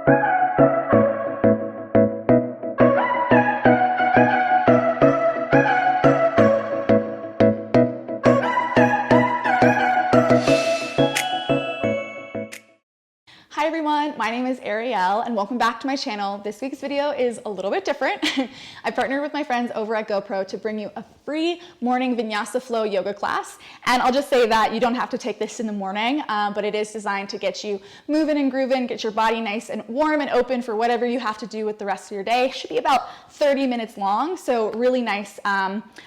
Hi everyone, my name is Arielle and welcome back to my channel. This week's video is a little bit different. I partnered with my friends over at GoPro to bring you a free morning Vinyasa flow yoga class. And I'll just say that you don't have to take this in the morning, but it is designed to get you moving and grooving, get your body nice and warm and open for whatever you have to do with the rest of your day. It should be about 30 minutes long, so really nice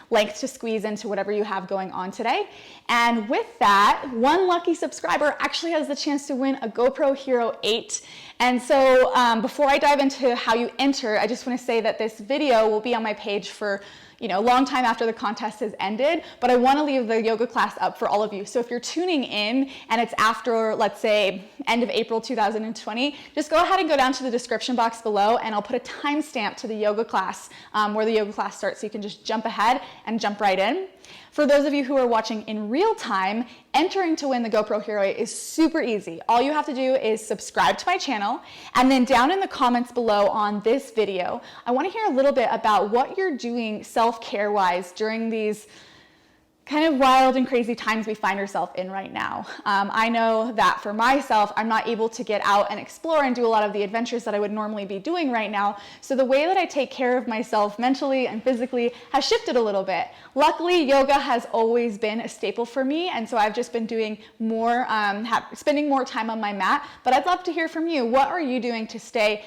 length to squeeze into whatever you have going on today. And with that, one lucky subscriber actually has the chance to win a GoPro Hero 8. And so before I dive into how you enter, I just want to say that this video will be on my page for a long time after the contest has ended, but I want to leave the yoga class up for all of you. So if you're tuning in and it's after, let's say, end of April 2020, just go ahead and go down to the description box below and I'll put a timestamp to the yoga class where the yoga class starts, so you can just jump ahead and jump right in. For those of you who are watching in real time, entering to win the GoPro Hero 8 is super easy. All you have to do is subscribe to my channel, and then down in the comments below on this video, I want to hear a little bit about what you're doing self-care wise during these kind of wild and crazy times we find ourselves in right now. I know that for myself, I'm not able to get out and explore and do a lot of the adventures that I would normally be doing right now. So the way that I take care of myself mentally and physically has shifted a little bit. Luckily, yoga has always been a staple for me, and so I've just been doing more, spending more time on my mat. But I'd love to hear from you. What are you doing to stay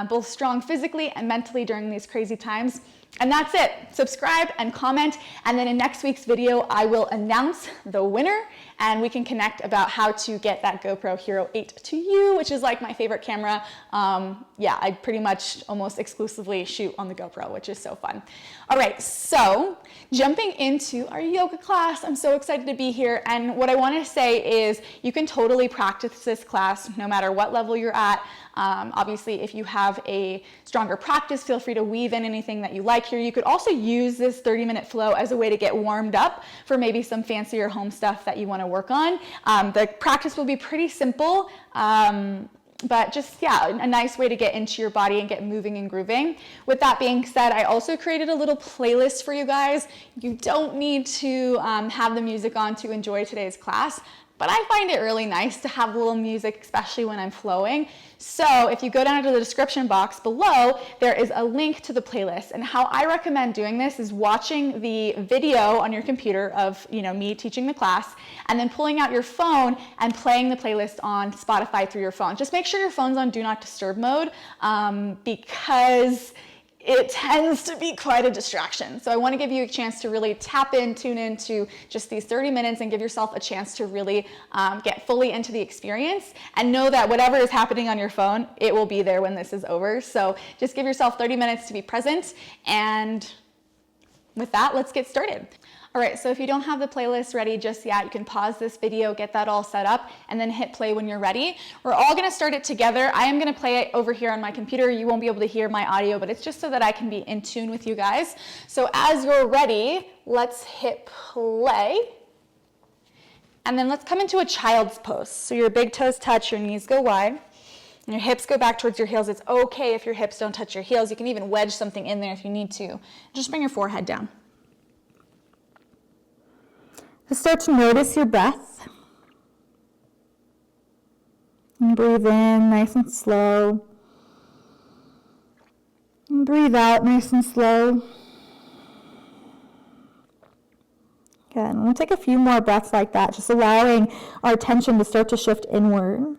both strong physically and mentally during these crazy times? And that's it. Subscribe and comment, and then in next week's video I will announce the winner and we can connect about how to get that GoPro Hero 8 to you, which is like my favorite camera. Yeah, I pretty much almost exclusively shoot on the GoPro, which is so fun. All right, so jumping into our yoga class, I'm so excited to be here, and what I want to say is you can totally practice this class no matter what level you're at. Obviously, if you have a stronger practice, feel free to weave in anything that you like here. You could also use this 30-minute flow as a way to get warmed up for maybe some fancier home stuff that you want to work on. The practice will be pretty simple, but just, yeah, a nice way to get into your body and get moving and grooving. With that being said, I also created a little playlist for you guys. You don't need to have the music on to enjoy today's class, but I find it really nice to have a little music, especially when I'm flowing. So if you go down to the description box below, there is a link to the playlist. And how I recommend doing this is watching the video on your computer of me teaching the class, and then pulling out your phone and playing the playlist on Spotify through your phone. Just make sure your phone's on Do Not Disturb mode, because it tends to be quite a distraction. So I want to give you a chance to really tap in, tune into just these 30 minutes and give yourself a chance to really get fully into the experience, and know that whatever is happening on your phone, it will be there when this is over. So just give yourself 30 minutes to be present, and with that, let's get started. All right, so if you don't have the playlist ready just yet, you can pause this video, get that all set up, and then hit play when you're ready. We're all gonna start it together. I am gonna play it over here on my computer. You won't be able to hear my audio, but it's just so that I can be in tune with you guys. So as you're ready, let's hit play. And then let's come into a child's pose. So your big toes touch, your knees go wide, and your hips go back towards your heels. It's okay if your hips don't touch your heels. You can even wedge something in there if you need to. Just bring your forehead down. Just start to notice your breath. And breathe in nice and slow. And breathe out nice and slow. Good. And we'll take a few more breaths like that, just allowing our attention to start to shift inward.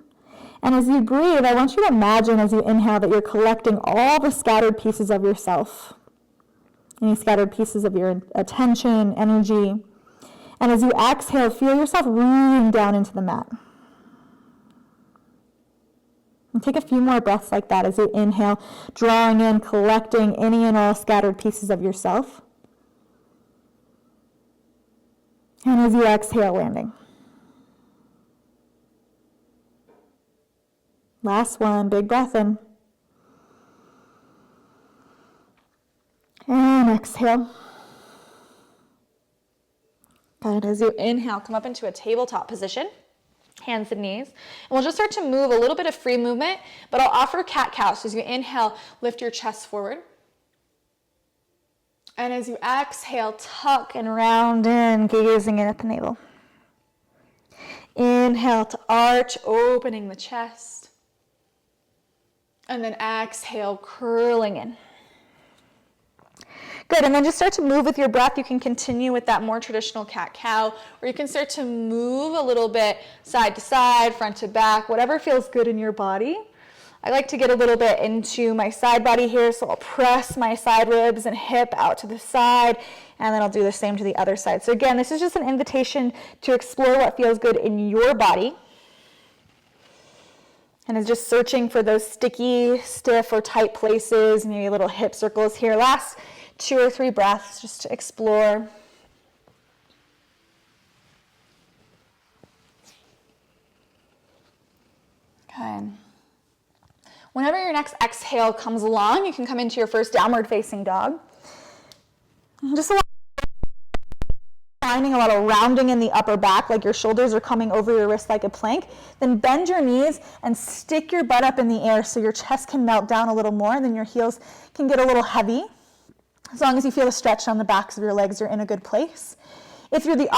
And as you breathe, I want you to imagine as you inhale that you're collecting all the scattered pieces of yourself. Any scattered pieces of your attention, energy. And as you exhale, feel yourself rooting down into the mat. And take a few more breaths like that as you inhale, drawing in, collecting any and all scattered pieces of yourself. And as you exhale, landing. Last one, big breath in. And exhale. Good. As you inhale, come up into a tabletop position. hands and knees. And we'll just start to move a little bit of free movement, but I'll offer cat-cow. So as you inhale, lift your chest forward. And as you exhale, tuck and round in, gazing in at the navel. Inhale to arch, opening the chest. And then exhale, curling in. Good, and then just start to move with your breath. You can continue with that more traditional cat-cow, or you can start to move a little bit side to side, front to back, whatever feels good in your body. I like to get a little bit into my side body here, so I'll press my side ribs and hip out to the side, and then I'll do the same to the other side. So again, this is just an invitation to explore what feels good in your body. And is just searching for those sticky, stiff, or tight places, maybe little hip circles here. Last 2 or 3 breaths just to explore. Okay. Whenever your next exhale comes along, you can come into your first downward facing dog. Just finding a lot of rounding in the upper back, like your shoulders are coming over your wrist like a plank. Then bend your knees and stick your butt up in the air so your chest can melt down a little more, and then your heels can get a little heavy. As long as you feel a stretch on the backs of your legs, you're in a good place. If you're the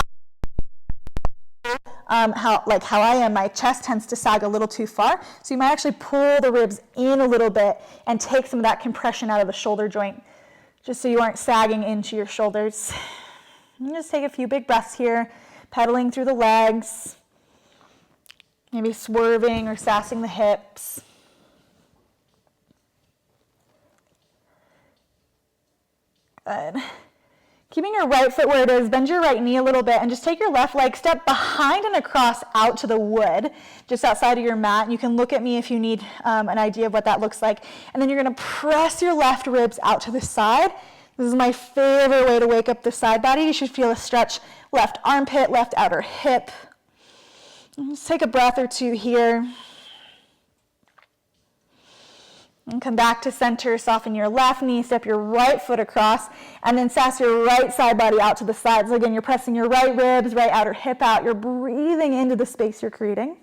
how I am, my chest tends to sag a little too far, so you might actually pull the ribs in a little bit and take some of that compression out of the shoulder joint, just so you aren't sagging into your shoulders. And just take a few big breaths here, pedaling through the legs, maybe swerving or sassing the hips. Good. Keeping your right foot where it is, bend your right knee a little bit and just take your left leg, step behind and across out to the wood, just outside of your mat. You can look at me if you need an idea of what that looks like. And then you're gonna press your left ribs out to the side. This is my favorite way to wake up the side body. You should feel a stretch, left armpit, left outer hip. And just take a breath or two here. And come back to center, soften your left knee, step your right foot across, and then sass your right side body out to the side. So again, you're pressing your right ribs, right outer hip out. You're breathing into the space you're creating.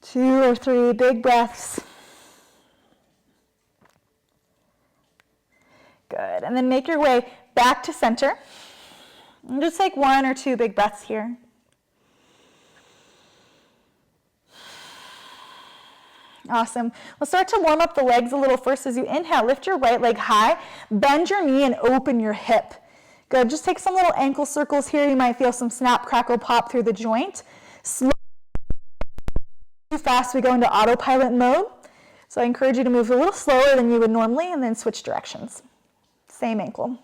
2 or 3 big breaths. Good, and then make your way back to center. And just take 1 or 2 big breaths here. Awesome. We'll start to warm up the legs a little first. As you inhale, lift your right leg high, bend your knee and open your hip. Good. Just take some little ankle circles here. You might feel some snap, crackle, pop through the joint. Slow. Too fast, we go into autopilot mode. So I encourage you to move a little slower than you would normally and then switch directions. Same ankle.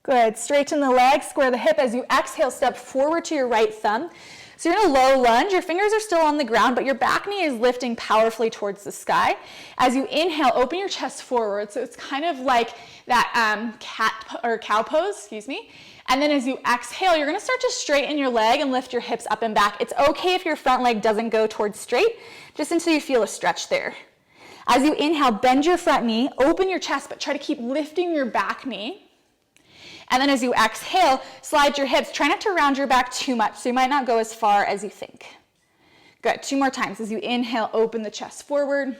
Good. Straighten the legs, square the hip. As you exhale, step forward to your right thumb. So you're in a low lunge, your fingers are still on the ground, but your back knee is lifting powerfully towards the sky. As you inhale, open your chest forward. So it's kind of like that cat or cow pose, excuse me. And then as you exhale, you're gonna start to straighten your leg and lift your hips up and back. It's okay if your front leg doesn't go towards straight, just until you feel a stretch there. As you inhale, bend your front knee, open your chest, but try to keep lifting your back knee. And then as you exhale, slide your hips. Try not to round your back too much, so you might not go as far as you think. Good, 2 more times. As you inhale, open the chest forward.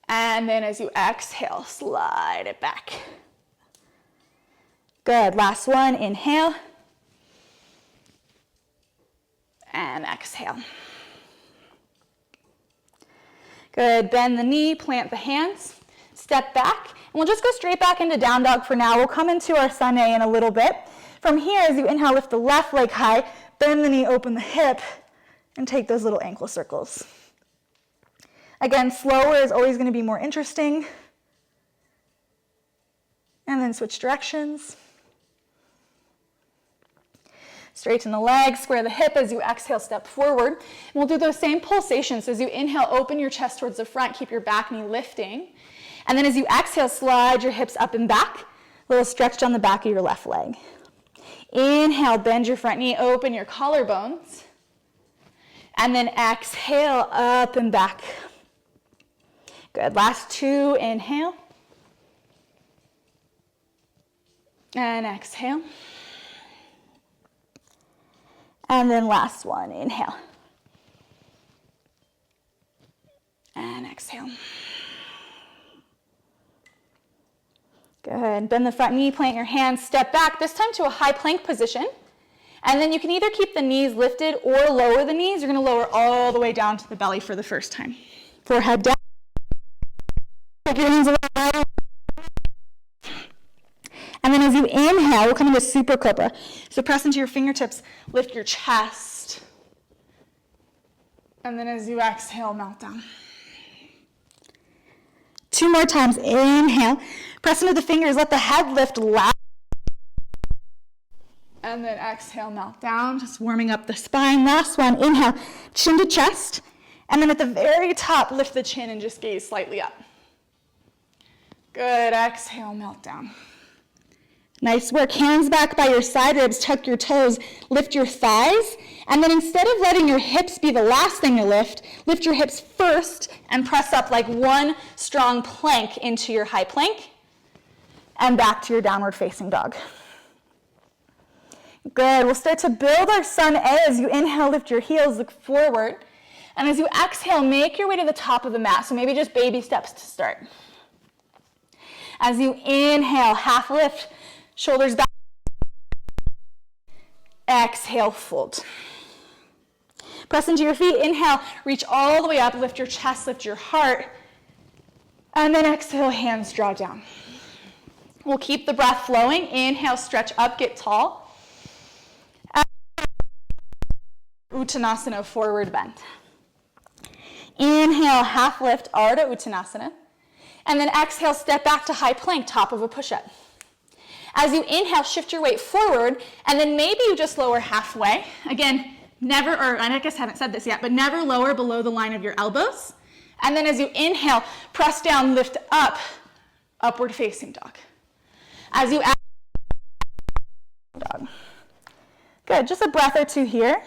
And then as you exhale, slide it back. Good, last one, inhale. And exhale. Good, bend the knee, plant the hands, step back. And we'll just go straight back into down dog for now. We'll come into our sun A in a little bit. From here, as you inhale, lift the left leg high, bend the knee, open the hip, and take those little ankle circles. Again, slower is always going to be more interesting. And then switch directions. Straighten the legs, square the hip. As you exhale, step forward. And we'll do those same pulsations. So as you inhale, open your chest towards the front, keep your back knee lifting. And then as you exhale, slide your hips up and back, a little stretch on the back of your left leg. Inhale, bend your front knee, open your collarbones. And then exhale, up and back. Good, last 2, inhale. And exhale. And then last one, inhale. And exhale. Good. Bend the front knee, plant your hands, step back, this time to a high plank position. And then you can either keep the knees lifted or lower the knees. You're going to lower all the way down to the belly for the first time. Forehead down. Take your hands a little wider. And then as you inhale, we'll come into super cobra. So press into your fingertips, lift your chest. And then as you exhale, melt down. 2 more times. Inhale. Press into the fingers. Let the head lift loud. And then exhale, melt down. Just warming up the spine. Last one. Inhale. Chin to chest. And then at the very top, lift the chin and just gaze slightly up. Good. Exhale, melt down. Nice work. Hands back by your side ribs. Tuck your toes. Lift your thighs. And then instead of letting your hips be the last thing you lift your hips first and press up like one strong plank into your high plank and back to your downward facing dog. Good. We'll start to build our sun A. As you inhale, lift your heels, look forward. And as you exhale, make your way to the top of the mat. So maybe just baby steps to start. As you inhale, half lift, shoulders back. Exhale, fold. Press into your feet. Inhale, reach all the way up, lift your chest, lift your heart. And then exhale, hands draw down. We'll keep the breath flowing. Inhale, stretch up, get tall. Uttanasana, forward bend. Inhale, half lift, Ardha Uttanasana. And then exhale, step back to high plank, top of a push-up. As you inhale, shift your weight forward, and then maybe you just lower halfway. Again, never, or I guess I haven't said this yet, but never lower below the line of your elbows. And then as you inhale, press down, lift up, upward facing dog. As you exhale, dog. Good, just a breath or two here.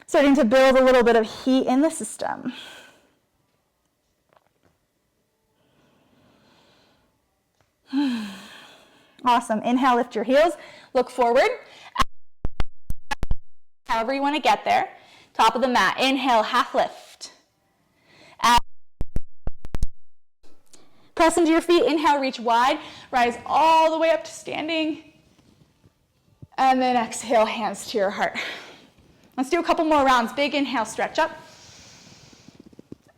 Starting to build a little bit of heat in the system. Awesome. Inhale, lift your heels, look forward. However you want to get there. Top of the mat. Inhale, half lift. Press into your feet. Inhale, reach wide. Rise all the way up to standing. And then exhale, hands to your heart. Let's do a couple more rounds. Big inhale, stretch up.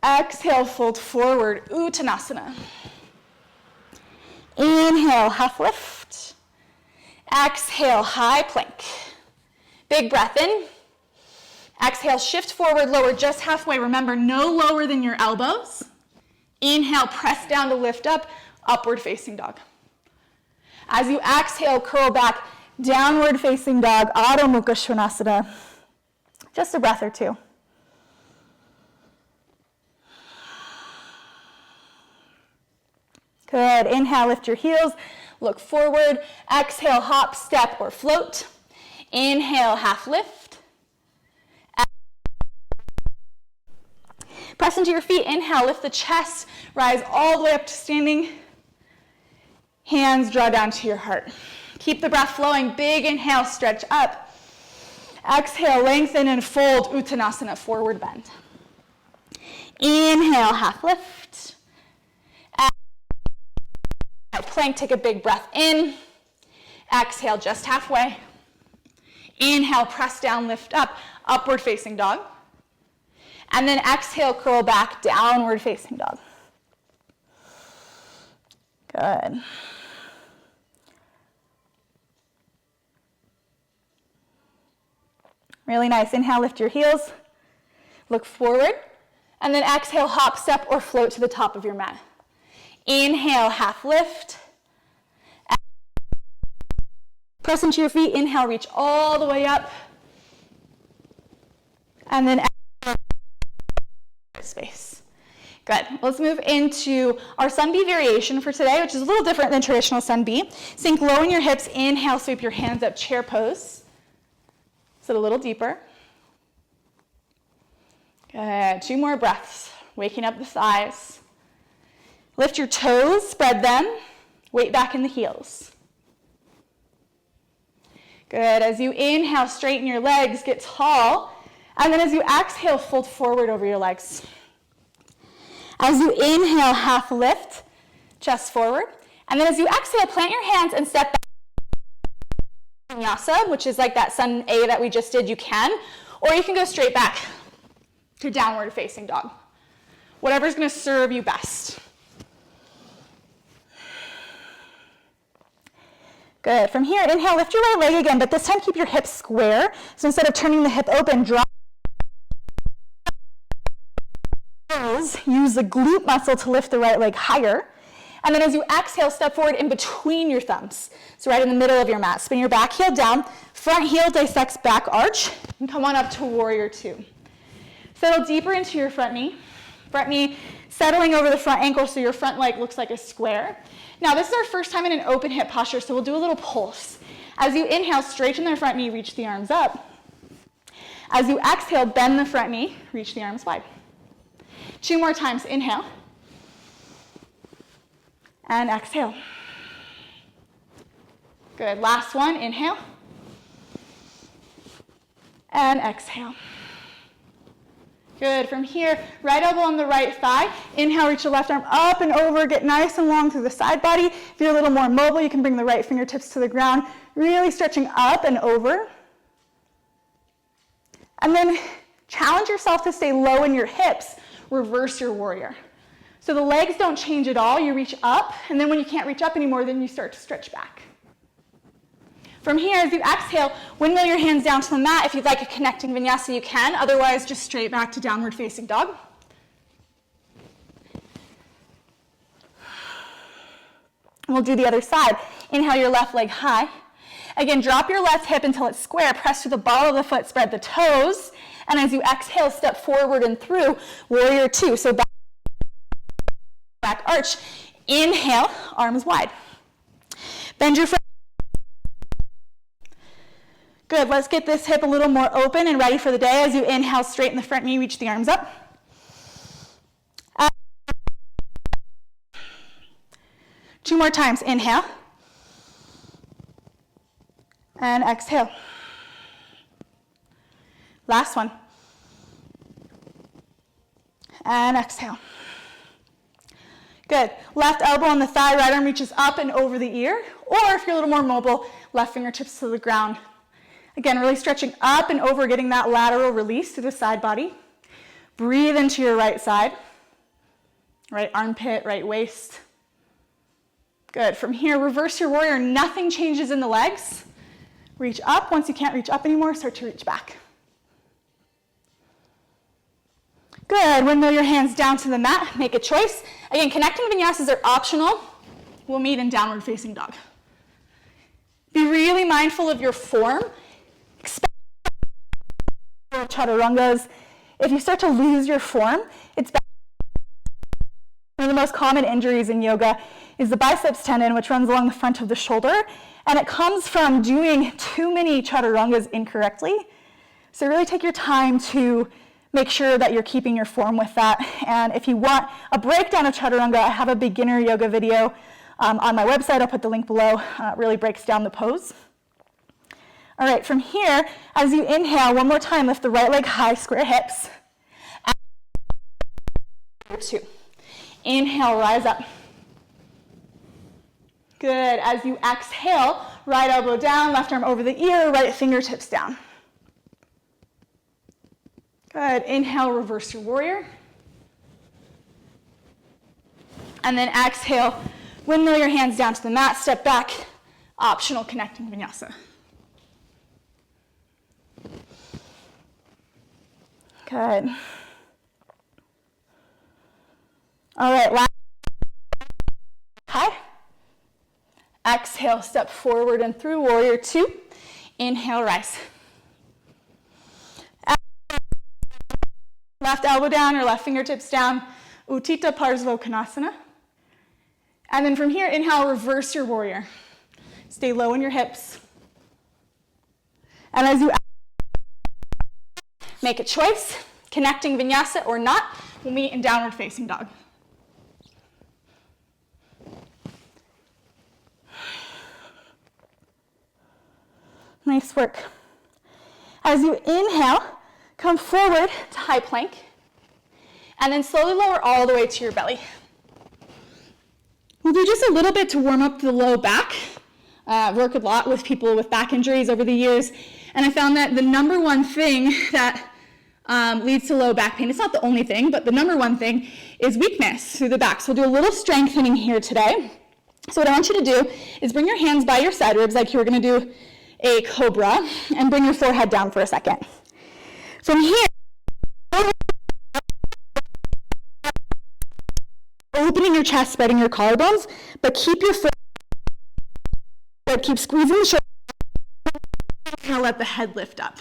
Exhale, fold forward, Uttanasana. Inhale, half lift. Exhale, high plank. Big breath in. Exhale, shift forward, lower just halfway. Remember, no lower than your elbows. Inhale, press down to lift up, upward facing dog. As you exhale, curl back, downward facing dog, Adho Mukha Svanasana. Just a breath or two. Good. Inhale, lift your heels, look forward. Exhale, hop, step, or float. Inhale, half lift. Press into your feet. Inhale, lift the chest, rise all the way up to standing. Hands draw down to your heart. Keep the breath flowing. Big inhale, stretch up. Exhale, lengthen and fold, Uttanasana, forward bend. Inhale, half lift. Plank, take a big breath in. Exhale, just halfway. Inhale, press down, lift up, upward facing dog. And then exhale, curl back, downward facing dog. Good. Really nice. Inhale, lift your heels, look forward, and then exhale, hop, step, or float to the top of your mat. Inhale, half lift. Press into your feet. Inhale, reach all the way up. And then exhale, space. Good. Let's move into our sun B variation for today, which is a little different than traditional sun B. Sink low in your hips. Inhale, sweep your hands up, chair pose. Sit a little deeper. Good. 2 more breaths. Waking up the thighs. Lift your toes, spread them. Weight back in the heels. Good. As you inhale, straighten your legs, get tall. And then as you exhale, fold forward over your legs. As you inhale, half lift, chest forward. And then as you exhale, plant your hands and step back. Vinyasa, which is like that sun A that we just did, you can. Or you can go straight back to downward facing dog. Whatever's going to serve you best. Good. From here, inhale, lift your right leg again, but this time keep your hips square. So instead of turning the hip open, drop. Use the glute muscle to lift the right leg higher. And then as you exhale, step forward in between your thumbs. So right in the middle of your mat. Spin your back heel down, front heel dissects back arch, and come on up to warrior two. Settle deeper into your front knee. Front knee settling over the front ankle so your front leg looks like a square. Now this is our first time in an open hip posture, so we'll do a little pulse. As you inhale, straighten the front knee, reach the arms up. As you exhale, bend the front knee, reach the arms wide. 2 more times, inhale. And exhale. Good, last one, inhale. And exhale. Good, from here, right elbow on the right thigh. Inhale, reach the left arm up and over, get nice and long through the side body. If you're a little more mobile, you can bring the right fingertips to the ground, really stretching up and over. And then challenge yourself to stay low in your hips. Reverse your warrior. So the legs don't change at all, you reach up, and then when you can't reach up anymore, then you start to stretch back. From here, as you exhale, windmill your hands down to the mat. If you'd like a connecting vinyasa, you can. Otherwise, just straight back to downward facing dog. We'll do the other side. Inhale your left leg high. Again, drop your left hip until it's square. Press through the ball of the foot, spread the toes. And as you exhale, step forward and through, warrior two. So back arch. Inhale, arms wide. Bend your front. Good, let's get this hip a little more open and ready for the day. As you inhale, straighten the front knee, reach the arms up. 2 more times, inhale. And exhale. Last one. And exhale. Good. Left elbow on the thigh, right arm reaches up and over the ear. Or if you're a little more mobile, left fingertips to the ground. Again, really stretching up and over, getting that lateral release to the side body. Breathe into your right side. Right armpit, right waist. Good. From here, reverse your warrior. Nothing changes in the legs. Reach up. Once you can't reach up anymore, start to reach back. Good. Windmill your hands down to the mat. Make a choice. Again, connecting vinyasas are optional. We'll meet in downward facing dog. Be really mindful of your form. Expect chaturangas. If you start to lose your form, it's bad. One of the most common injuries in yoga is the biceps tendon, which runs along the front of the shoulder, and it comes from doing too many chaturangas incorrectly. So really take your time to make sure that you're keeping your form with that. And if you want a breakdown of chaturanga, I have a beginner yoga video on my website. I'll put the link below. It really breaks down the pose. All right, from here, as you inhale, one more time, lift the right leg high, square hips. Two. Inhale, rise up. Good. As you exhale, right elbow down, left arm over the ear, right fingertips down. Good. Inhale, reverse your warrior. And then exhale, windmill your hands down to the mat, step back, optional connecting vinyasa. Good. All right, last. High. Exhale, step forward and through, warrior two. Inhale, rise. Left elbow down or left fingertips down, Utthita Parsva Konasana. And then from here, inhale, reverse your warrior. Stay low in your hips. And as you make a choice, connecting vinyasa or not, we'll meet in downward facing dog. Nice work. As you inhale, come forward to high plank, and then slowly lower all the way to your belly. We'll do just a little bit to warm up the low back. I've worked a lot with people with back injuries over the years, and I found that the number one thing that leads to low back pain, it's not the only thing, but the number one thing is weakness through the back. So we'll do a little strengthening here today. So what I want you to do is bring your hands by your side ribs like you were going to do a cobra, and bring your forehead down for a second. From here, opening your chest, spreading your collarbones, but keep your foot, keep squeezing the shoulders, and let the head lift up.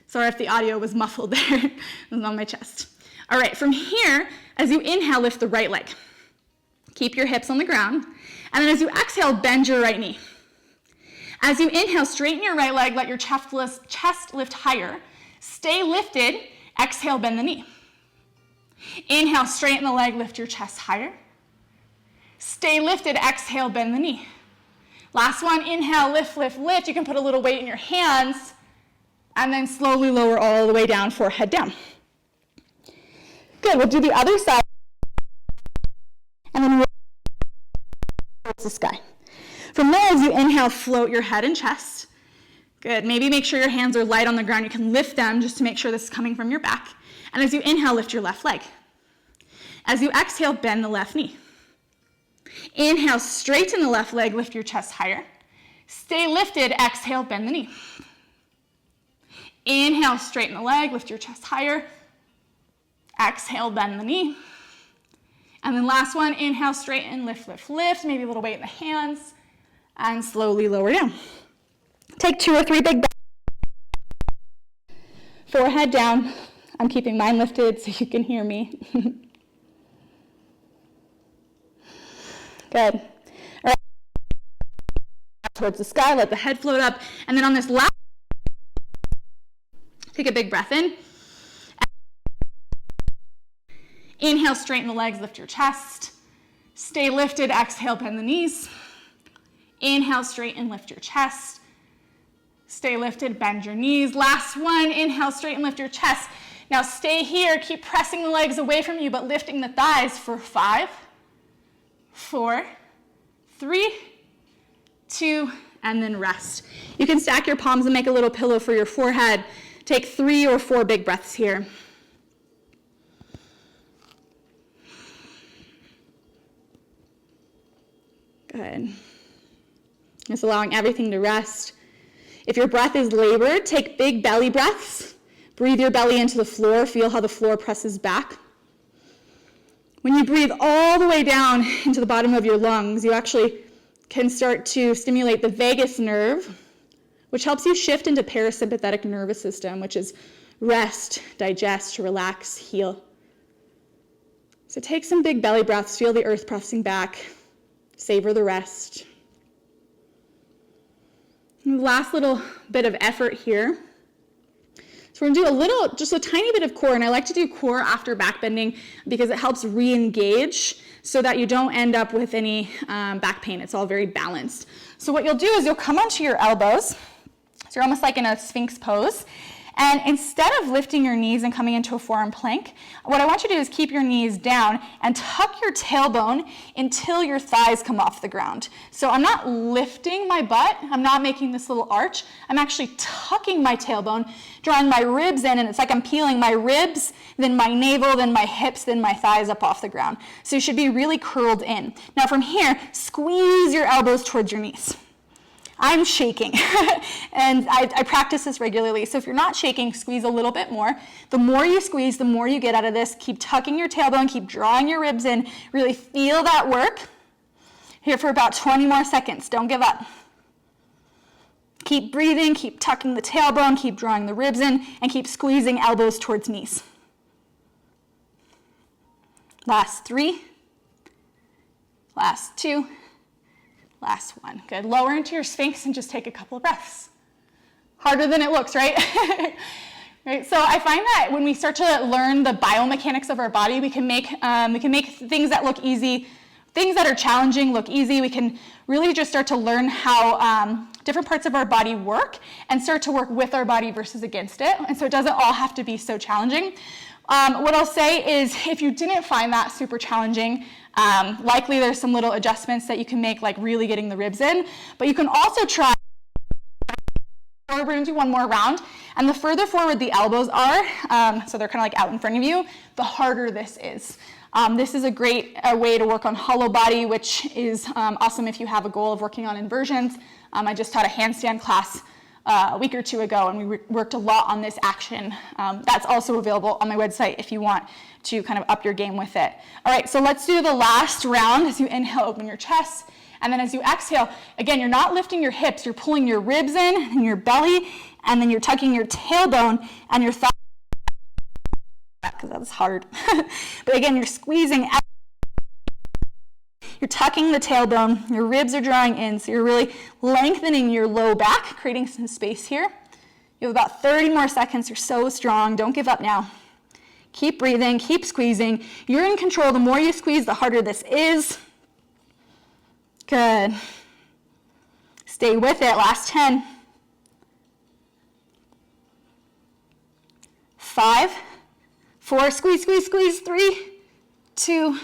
Sorry if the audio was muffled there. It was on my chest. All right, from here, as you inhale, lift the right leg. Keep your hips on the ground. And then as you exhale, bend your right knee. As you inhale, straighten your right leg, let your chest lift higher. Stay lifted, exhale, bend the knee. Inhale, straighten the leg, lift your chest higher. Stay lifted, exhale, bend the knee. Last one, inhale, lift, lift, lift. You can put a little weight in your hands, and then slowly lower all the way down, forehead down. Good, we'll do the other side, and then roll towards the sky. From there, as you inhale, float your head and chest. Good, maybe make sure your hands are light on the ground. You can lift them just to make sure this is coming from your back. And as you inhale, lift your left leg. As you exhale, bend the left knee. Inhale, straighten the left leg, lift your chest higher. Stay lifted, exhale, bend the knee. Inhale, straighten the leg, lift your chest higher. Exhale, bend the knee. And then last one, inhale, straighten, lift, lift, lift. Maybe a little weight in the hands. And slowly lower down. Take 2 or 3 big breaths. Forehead down. I'm keeping mine lifted so you can hear me. Good. All right. Towards the sky, let the head float up. And then on this last, take a big breath in. Inhale, straighten the legs, lift your chest. Stay lifted, exhale, bend the knees. Inhale, straighten, lift your chest. Stay lifted, bend your knees. Last one, inhale, straighten, lift your chest. Now stay here, keep pressing the legs away from you, but lifting the thighs for 5, 4, 3, 2, and then rest. You can stack your palms and make a little pillow for your forehead. Take 3 or 4 big breaths here. Good. Just allowing everything to rest. If your breath is labored, take big belly breaths. Breathe your belly into the floor. Feel how the floor presses back. When you breathe all the way down into the bottom of your lungs, you actually can start to stimulate the vagus nerve, which helps you shift into parasympathetic nervous system, which is rest, digest, relax, heal. So take some big belly breaths. Feel the earth pressing back. Savor the rest. And the last little bit of effort here. So we're going to do just a tiny bit of core, and I like to do core after back bending because it helps re-engage so that you don't end up with any back pain. It's all very balanced. So what you'll do is you'll come onto your elbows. So you're almost like in a Sphinx pose. And instead of lifting your knees and coming into a forearm plank, what I want you to do is keep your knees down and tuck your tailbone until your thighs come off the ground. So I'm not lifting my butt. I'm not making this little arch. I'm actually tucking my tailbone, drawing my ribs in, and it's like I'm peeling my ribs, then my navel, then my hips, then my thighs up off the ground. So you should be really curled in. Now from here, squeeze your elbows towards your knees. I'm shaking, and I practice this regularly. So if you're not shaking, squeeze a little bit more. The more you squeeze, the more you get out of this. Keep tucking your tailbone, keep drawing your ribs in. Really feel that work. Here for about 20 more seconds. Don't give up. Keep breathing, keep tucking the tailbone, keep drawing the ribs in, and keep squeezing elbows towards knees. Last 3. Last 2. Last one. Good. Lower into your Sphinx and just take a couple of breaths. Harder than it looks, right? Right. So I find that when we start to learn the biomechanics of our body, we can make things that look easy, things that are challenging look easy. We can really just start to learn how different parts of our body work and start to work with our body versus against it. And so it doesn't all have to be so challenging. What I'll say is if you didn't find that super challenging, likely there's some little adjustments that you can make, like really getting the ribs in, but you can also try. We're going to do one more round, and the further forward the elbows are, so they're kind of like out in front of you, the harder this is. This is a great way to work on hollow body, which is awesome if you have a goal of working on inversions. I just taught a handstand class a week or two ago, and we worked a lot on this action. That's also available on my website if you want to kind of up your game with it. All right, so let's do the last round. As you inhale, open your chest. And then as you exhale, again, you're not lifting your hips, you're pulling your ribs in and your belly, and then you're tucking your tailbone and your thigh, because that's hard. But again, you're squeezing out. You're tucking the tailbone, your ribs are drawing in, so you're really lengthening your low back, creating some space here. You have about 30 more seconds, you're so strong, don't give up now. Keep breathing, keep squeezing. You're in control, the more you squeeze, the harder this is. Good. Stay with it, last 10. 5, 4, squeeze, squeeze, squeeze, 3, 2,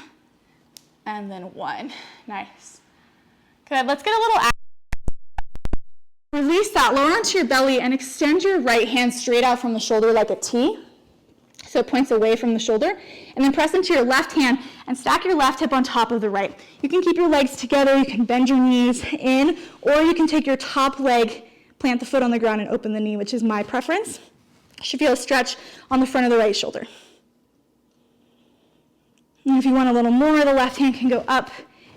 and then 1. Nice. Good, let's get a little release that, lower onto your belly and extend your right hand straight out from the shoulder like a T. So it points away from the shoulder, and then press into your left hand and stack your left hip on top of the right. You can keep your legs together, you can bend your knees in, or you can take your top leg, plant the foot on the ground and open the knee, which is my preference. You should feel a stretch on the front of the right shoulder. And if you want a little more, the left hand can go up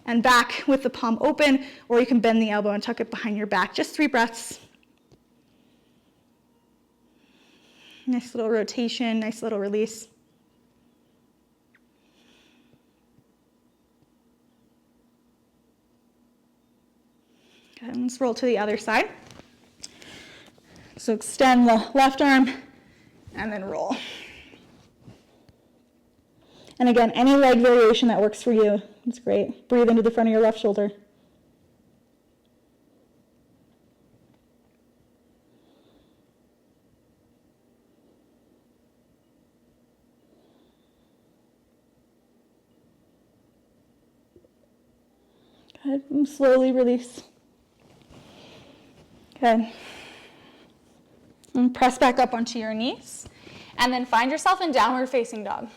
and back with the palm open, or you can bend the elbow and tuck it behind your back. Just 3 breaths. Nice little rotation, nice little release. Okay, let's roll to the other side. So extend the left arm and then roll. And again, any leg variation that works for you, it's great. Breathe into the front of your left shoulder. Good, and slowly release. Good. And press back up onto your knees. And then find yourself in downward facing dog.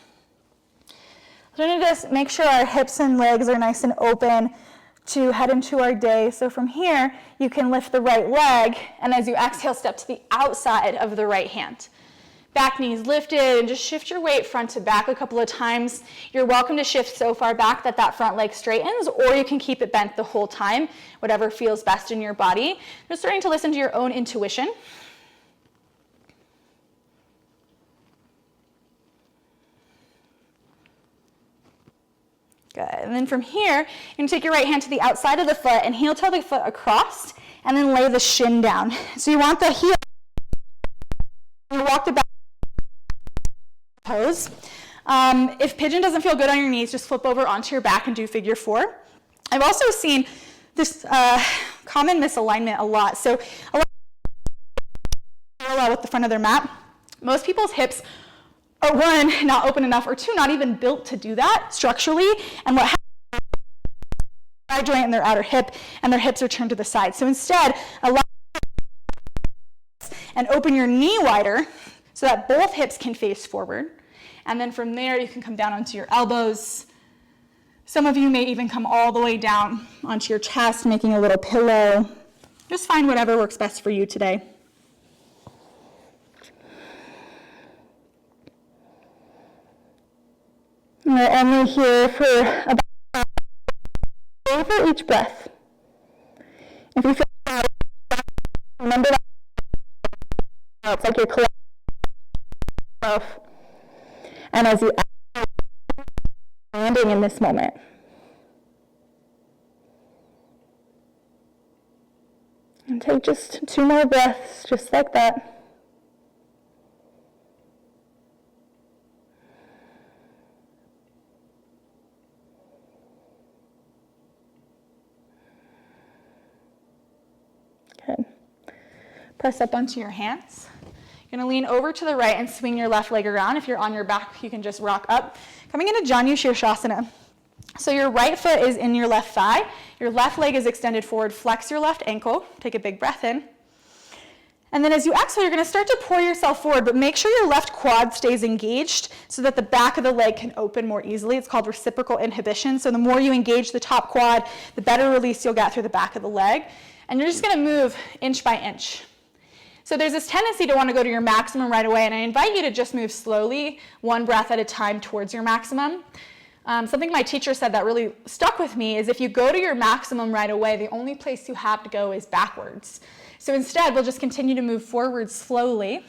We're going to just make sure our hips and legs are nice and open to head into our day. So from here, you can lift the right leg, and as you exhale, step to the outside of the right hand. Back knees lifted, and just shift your weight front to back a couple of times. You're welcome to shift so far back that that front leg straightens, or you can keep it bent the whole time, whatever feels best in your body. Just starting to listen to your own intuition. Good, and then from here, you're gonna take your right hand to the outside of the foot and heel toe the foot across, and then lay the shin down. So you want the heel, you walk the back pose. If pigeon doesn't feel good on your knees, just flip over onto your back and do figure 4. I've also seen this common misalignment a lot. So a lot parallel with the front of their mat. Most people's hips are 1, not open enough, or 2, not even built to do that structurally. And what happens is side joint in their outer hip, and their hips are turned to the side. So instead, allow and open your knee wider so that both hips can face forward. And then from there, you can come down onto your elbows. Some of you may even come all the way down onto your chest, making a little pillow. Just find whatever works best for you today. And we're only here for about for each breath. If you feel remember that it's like you're collecting yourself. And as you landing in this moment. And take just 2 more breaths, just like that. Good. Press up onto your hands. You're gonna lean over to the right and swing your left leg around. If you're on your back, you can just rock up. Coming into Janu Shirshasana. So your right foot is in your left thigh. Your left leg is extended forward. Flex your left ankle. Take a big breath in. And then as you exhale, you're gonna start to pour yourself forward, but make sure your left quad stays engaged so that the back of the leg can open more easily. It's called reciprocal inhibition. So the more you engage the top quad, the better release you'll get through the back of the leg. And you're just gonna move inch by inch. So there's this tendency to want to go to your maximum right away, and I invite you to just move slowly, one breath at a time towards your maximum. Something my teacher said that really stuck with me is if you go to your maximum right away, the only place you have to go is backwards. So instead, we'll just continue to move forward slowly,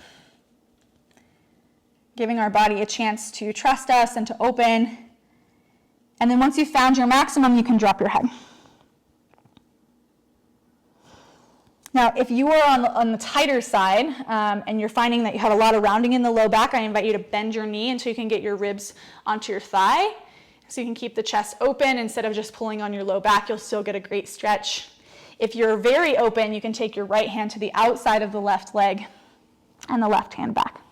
giving our body a chance to trust us and to open. And then once you've found your maximum, you can drop your head. Now, if you are on the tighter side and you're finding that you have a lot of rounding in the low back, I invite you to bend your knee until you can get your ribs onto your thigh. So you can keep the chest open instead of just pulling on your low back. You'll still get a great stretch. If you're very open, you can take your right hand to the outside of the left leg and the left hand back.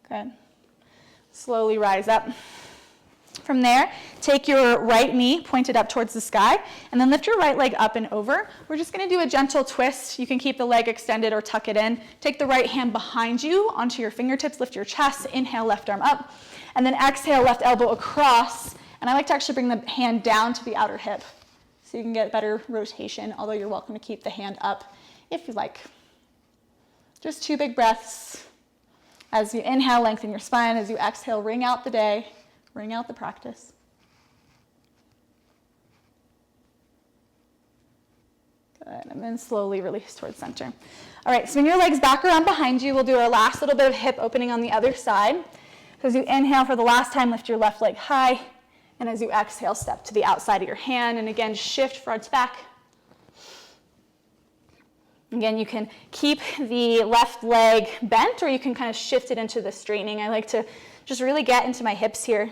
Good. Slowly rise up. From there, take your right knee pointed up towards the sky, and then lift your right leg up and over. We're just going to do a gentle twist. You can keep the leg extended or tuck it in. Take the right hand behind you onto your fingertips, lift your chest, inhale, left arm up, and then exhale, left elbow across. And I like to actually bring the hand down to the outer hip so you can get better rotation, although you're welcome to keep the hand up if you like. Just 2 big breaths. As you inhale, lengthen your spine. As you exhale, ring out the day. Ring out the practice. Good, and then slowly release towards center. All right, swing your legs back around behind you. We'll do our last little bit of hip opening on the other side. So as you inhale for the last time, lift your left leg high. And as you exhale, step to the outside of your hand. And again, shift front to back. Again, you can keep the left leg bent or you can kind of shift it into the straightening. I like to just really get into my hips here.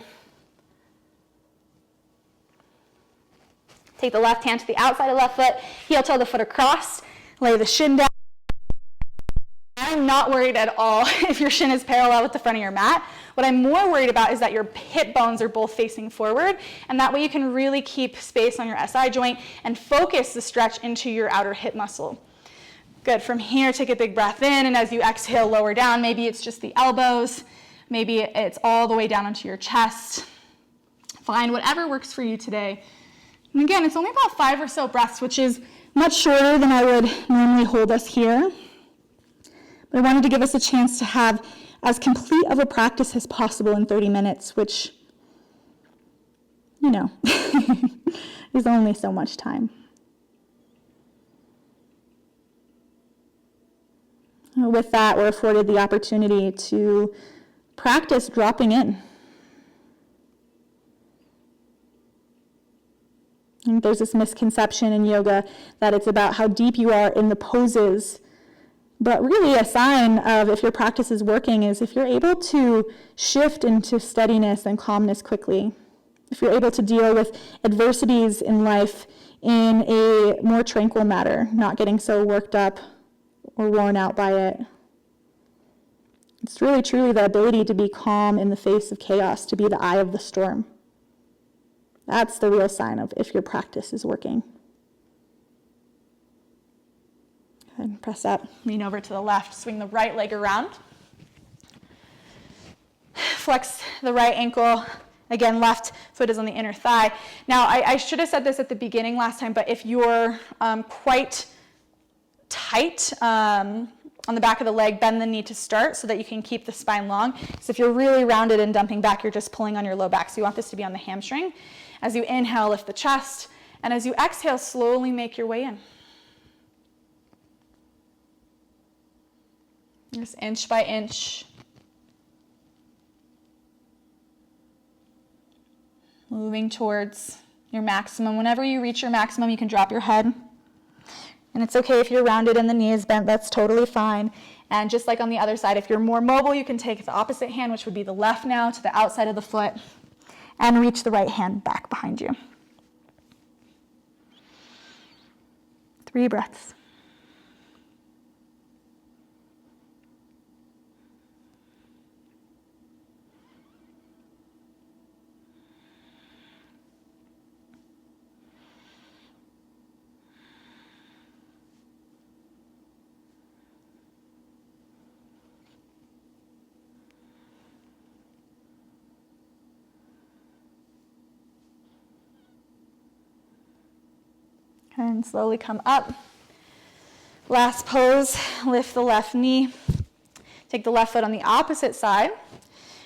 Take the left hand to the outside of the left foot, heel toe the foot across, lay the shin down. I'm not worried at all if your shin is parallel with the front of your mat. What I'm more worried about is that your hip bones are both facing forward, and that way you can really keep space on your SI joint and focus the stretch into your outer hip muscle. Good, from here, take a big breath in, and as you exhale, lower down. Maybe it's just the elbows. Maybe it's all the way down into your chest. Find whatever works for you today. And again, it's only about 5 or so breaths, which is much shorter than I would normally hold us here. But I wanted to give us a chance to have as complete of a practice as possible in 30 minutes, which, you know, is only so much time. With that, we're afforded the opportunity to practice dropping in. I think there's this misconception in yoga that it's about how deep you are in the poses, but really a sign of if your practice is working is if you're able to shift into steadiness and calmness quickly, if you're able to deal with adversities in life in a more tranquil manner, not getting so worked up or worn out by it. It's really, truly the ability to be calm in the face of chaos, to be the eye of the storm. That's the real sign of if your practice is working. Go ahead and press up, lean over to the left, swing the right leg around. Flex the right ankle. Again, left foot is on the inner thigh. Now, I should have said this at the beginning last time, but if you're quite tight on the back of the leg, bend the knee to start so that you can keep the spine long. So if you're really rounded and dumping back, you're just pulling on your low back. So you want this to be on the hamstring. As you inhale, lift the chest. And as you exhale, slowly make your way in. Just inch by inch. Moving towards your maximum. Whenever you reach your maximum, you can drop your head. And it's okay if you're rounded and the knee is bent, that's totally fine. And just like on the other side, if you're more mobile, you can take the opposite hand, which would be the left now, to the outside of the foot, and reach the right hand back behind you. 3 breaths. And slowly come up. Last pose, lift the left knee. Take the left foot on the opposite side.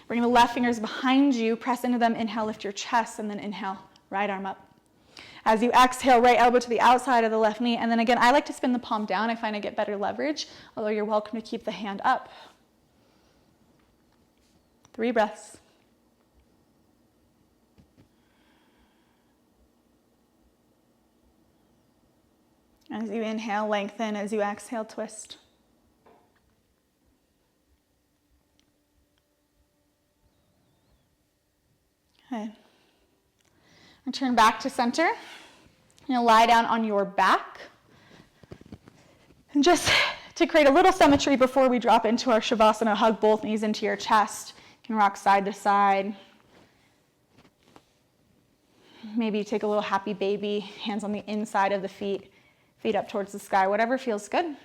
Bring the left fingers behind you, press into them, inhale, lift your chest, and then inhale, right arm up. As you exhale, right elbow to the outside of the left knee, and then again, I like to spin the palm down. I find I get better leverage, although you're welcome to keep the hand up. 3 breaths. As you inhale, lengthen. As you exhale, twist. Okay. Return back to center. You're gonna lie down on your back. And just to create a little symmetry before we drop into our Savasana, hug both knees into your chest. You can rock side to side. Maybe you take a little happy baby, hands on the inside of the feet. Feet up towards the sky, whatever feels good. And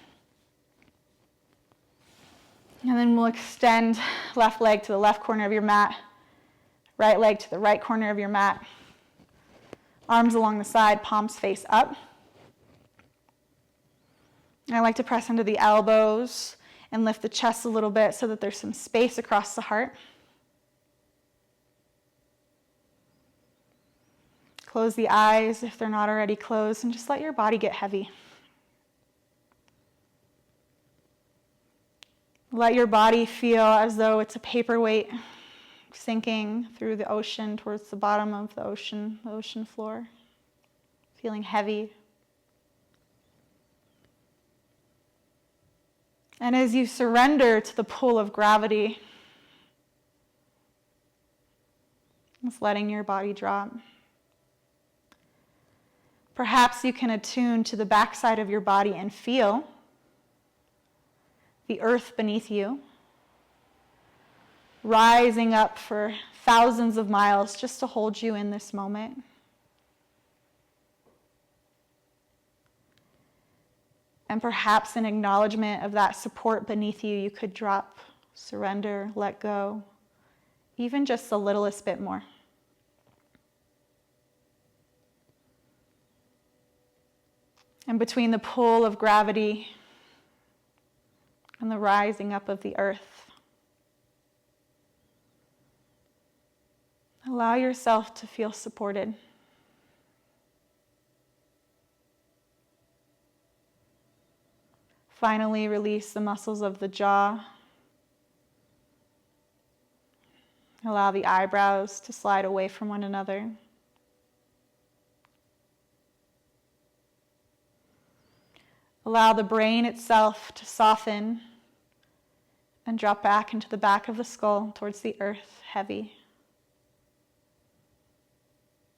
then we'll extend left leg to the left corner of your mat, right leg to the right corner of your mat. Arms along the side, palms face up. And I like to press into the elbows and lift the chest a little bit so that there's some space across the heart. Close the eyes if they're not already closed, and just let your body get heavy. Let your body feel as though it's a paperweight sinking through the ocean towards the bottom of the ocean floor, feeling heavy. And as you surrender to the pull of gravity, just letting your body drop. Perhaps you can attune to the backside of your body and feel the earth beneath you, rising up for thousands of miles just to hold you in this moment. And perhaps in acknowledgement of that support beneath you, you could drop, surrender, let go, even just the littlest bit more. And between the pull of gravity and the rising up of the earth, allow yourself to feel supported. Finally, release the muscles of the jaw. Allow the eyebrows to slide away from one another. Allow the brain itself to soften and drop back into the back of the skull towards the earth, heavy.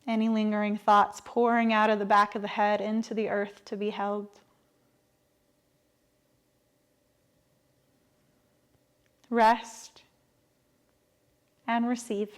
Any lingering thoughts pouring out of the back of the head into the earth to be held. Rest and receive.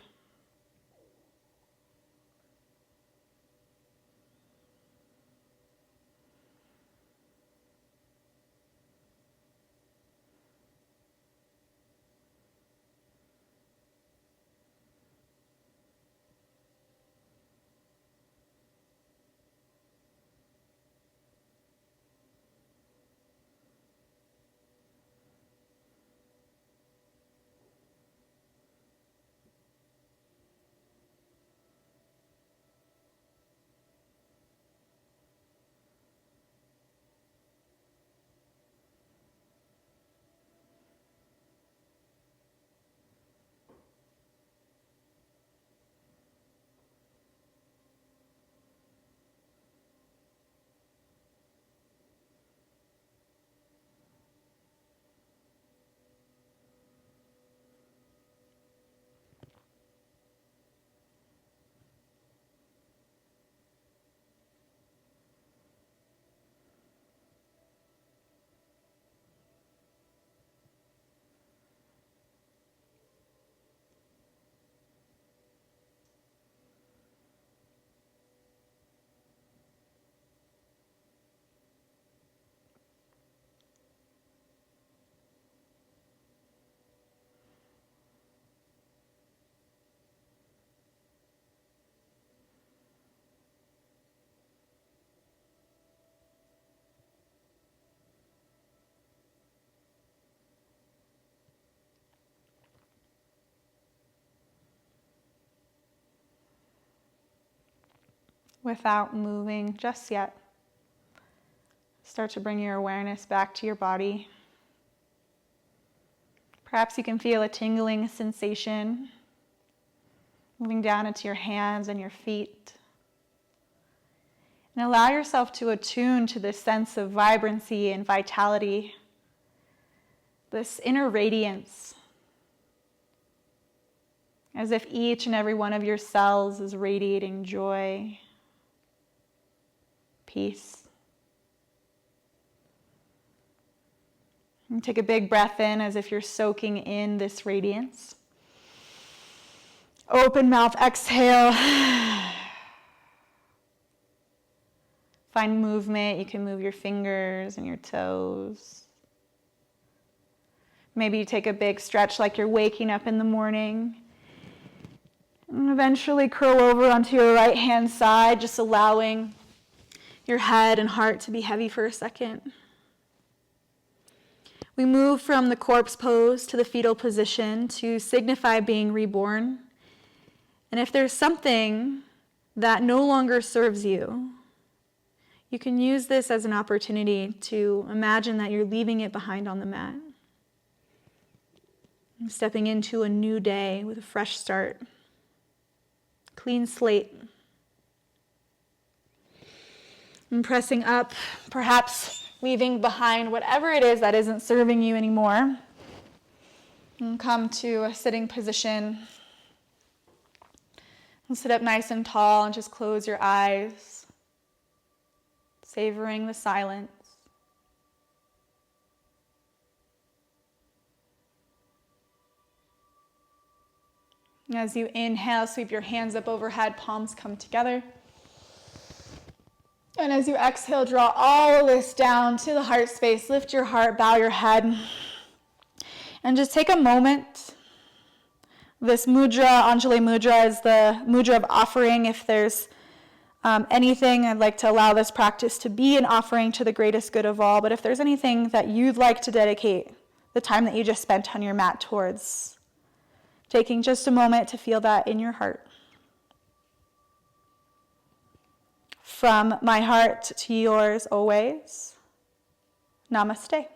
without moving just yet. Start to bring your awareness back to your body. Perhaps you can feel a tingling sensation moving down into your hands and your feet. And allow yourself to attune to this sense of vibrancy and vitality, this inner radiance, as if each and every one of your cells is radiating joy, peace. And take a big breath in as if you're soaking in this radiance. Open mouth, exhale. Find movement. You can move your fingers and your toes. Maybe you take a big stretch like you're waking up in the morning. And eventually curl over onto your right hand side, just allowing your head and heart to be heavy for a second. We move from the corpse pose to the fetal position to signify being reborn. And if there's something that no longer serves you, you can use this as an opportunity to imagine that you're leaving it behind on the mat. And stepping into a new day with a fresh start. Clean slate. And pressing up, perhaps leaving behind whatever it is that isn't serving you anymore. And come to a sitting position. And sit up nice and tall and just close your eyes, savoring the silence. As you inhale, sweep your hands up overhead, palms come together. And as you exhale, draw all of this down to the heart space. Lift your heart, bow your head. And just take a moment. This mudra, Anjali mudra, is the mudra of offering. If there's anything, I'd like to allow this practice to be an offering to the greatest good of all. But if there's anything that you'd like to dedicate the time that you just spent on your mat towards, taking just a moment to feel that in your heart. From my heart to yours always, namaste.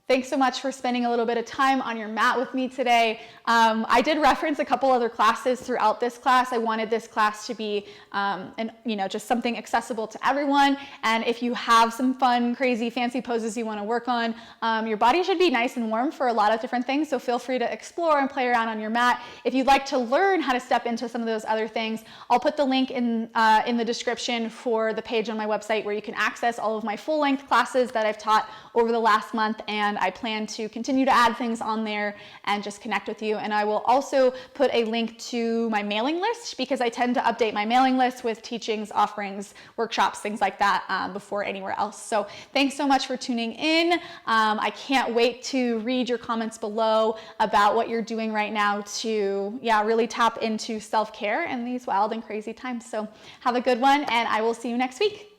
Thanks so much for spending a little bit of time on your mat with me today. I did reference a couple other classes throughout this class. I wanted this class to be just something accessible to everyone. And if you have some fun, crazy, fancy poses you want to work on, your body should be nice and warm for a lot of different things. So feel free to explore and play around on your mat. If you'd like to learn how to step into some of those other things, I'll put the link in the description for the page on my website where you can access all of my full-length classes that I've taught over the last month. And I plan to continue to add things on there and just connect with you. And I will also put a link to my mailing list because I tend to update my mailing list with teachings, offerings, workshops, things like that before anywhere else. So thanks so much for tuning in. I can't wait to read your comments below about what you're doing right now to really tap into self-care in these wild and crazy times. So have a good one, and I will see you next week.